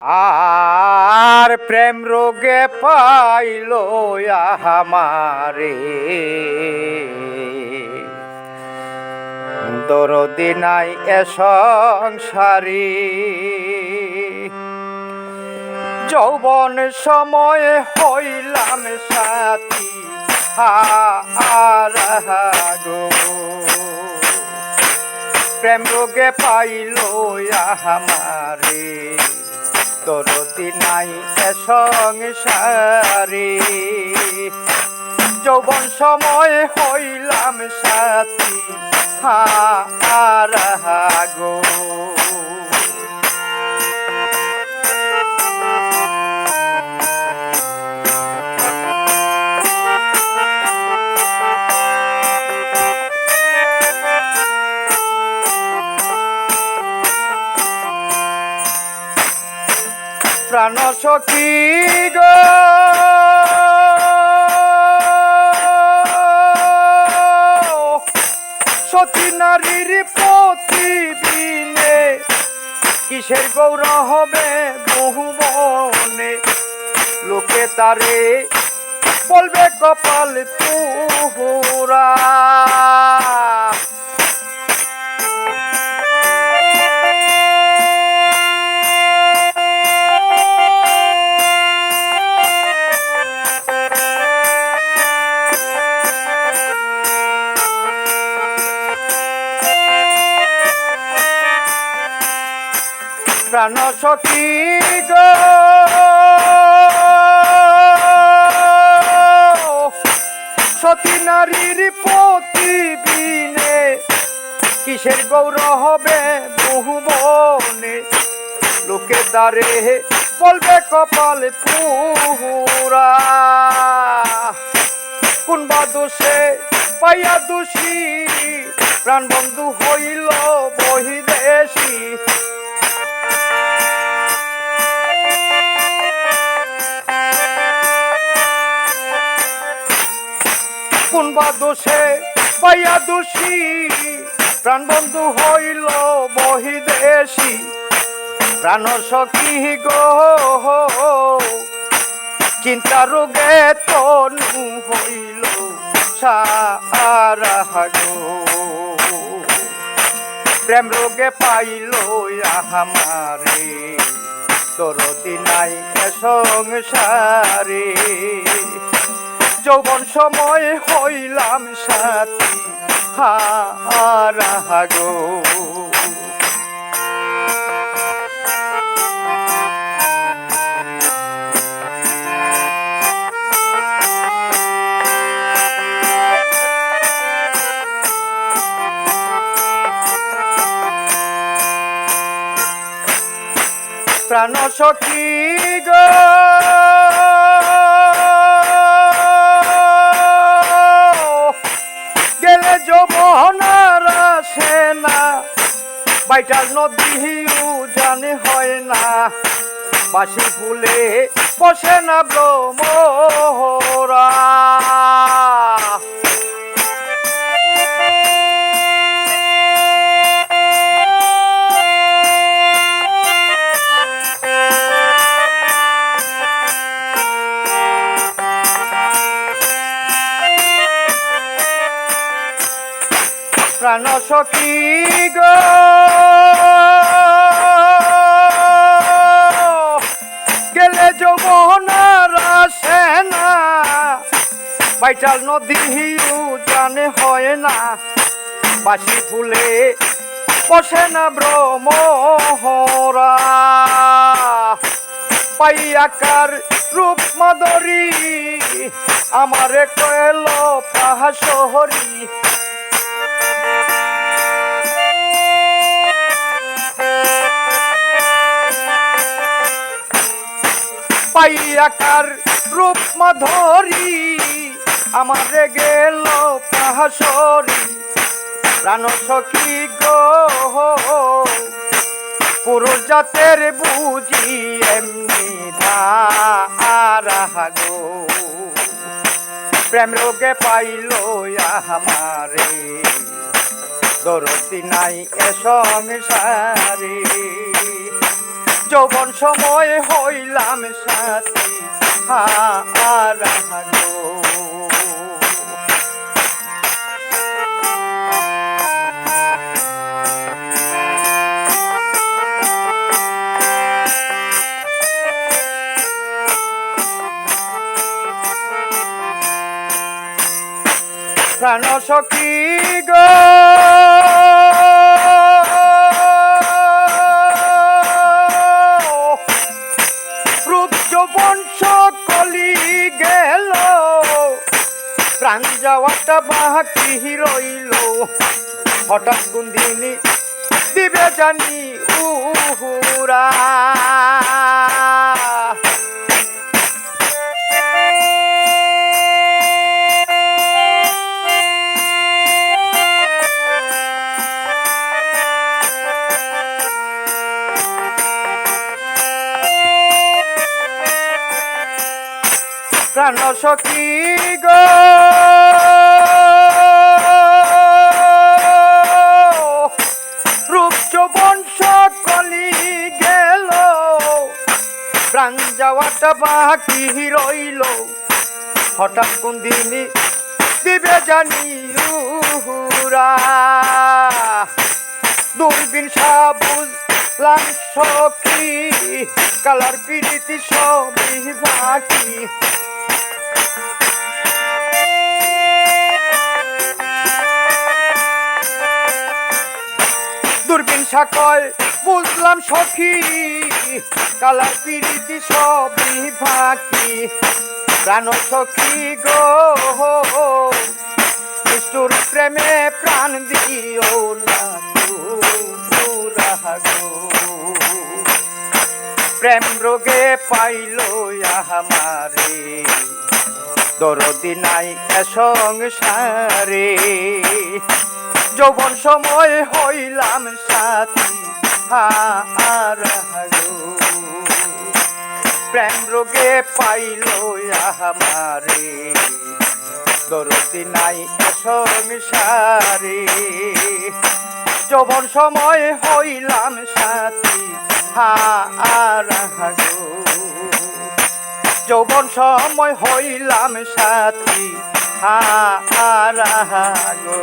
আর প্রেম রোগে পাইল আমারে দরদি নাই এ সংসারী যৌবন সময়ে হইলাম সাথী গো প্রেম রোগে পাইল আমারে দরদি নাই এ সংসারে যৌবন সময় হইলাম সাথী গো প্রাণ সখী গো সতী নারীর প্রতিদিনে কিসের গৌরব হবে বহু বনে লোকে তারে বলবে কপাল পুরা প্রাণ সখী গো সতী নারীর প্রতিদিনে কিসের গৌরব হবে বহু বনে লোকে দ্বারে বলবে কপাল পুরা কোন বা দোষে পাইয়া দোষী প্রাণ বন্ধু হইল বহিদেশী কোন বা দোষে পাইয়া দোষী প্রাণ বন্ধু হইল বহিদেশী প্রাণ সখী গো চিন্তা রোগে তনু হইল সারা গো প্রেম রোগে পাইল আমারে দরদি নাই এ সংসারে যৌবন সময় হইলাম সাথী গো প্রাণ সখী গো গেলে যমুনার সেনা বাইটাল নদী জানে হয় না বাসি ফুলে বসে না ভ্রমরা প্রাণ সখী গো গেলে যমুনার সেনা বাইটাল নদী জানে হয় না বাসি ফুলে বসে না ভ্রমরা পাইয়াকার রূপ মাদরি আমারে কইল পাহাশহরি পাইয়াকার রূপ মাধুরী আমারে গেল পাহাশরি প্রাণ সখী গো পুরুষ জাতের বুঝি এমনি ধারা গো প্রেম রোগে পাইল আমারে দরদি নাই এ সংসারে যৌবন সময় হইলাম সাথী হারা গো। প্রাণ সখী গো রূপ যৌবন সকলি গেল, প্রাণ যাওয়াটা বাকি রইল। হঠাৎ কোন দিনই দিবে জানি উহুরা। প্রাণ সখী গো রূপ যৌবন সকলি গেল, প্রাণ যাওয়াটা বাকি রইল। হঠাৎ কোন দিনই দিবে জানি উহুরা। দূরবীন বুঝলাম সখী কালার পিরিতি সবই বাকি। দূরবীন কয় বুঝলাম সখী কালার পিরিতি সবই বাকি। প্রাণ সখী গো নিষ্ঠুর প্রেমে প্রাণ দিও না গো। প্রেম রোগে পাইল আমারে, দরদি নাই এ সংসারে। যৌবন সময় হইলাম সাথী হারা গো। প্রেম রোগে পাইল আমারে, দরদি নাই এ সংসারে। যৌবন সময় হইলাম সাথী হারা গো। যৌবন সময় হইলাম সাথী হারা গো।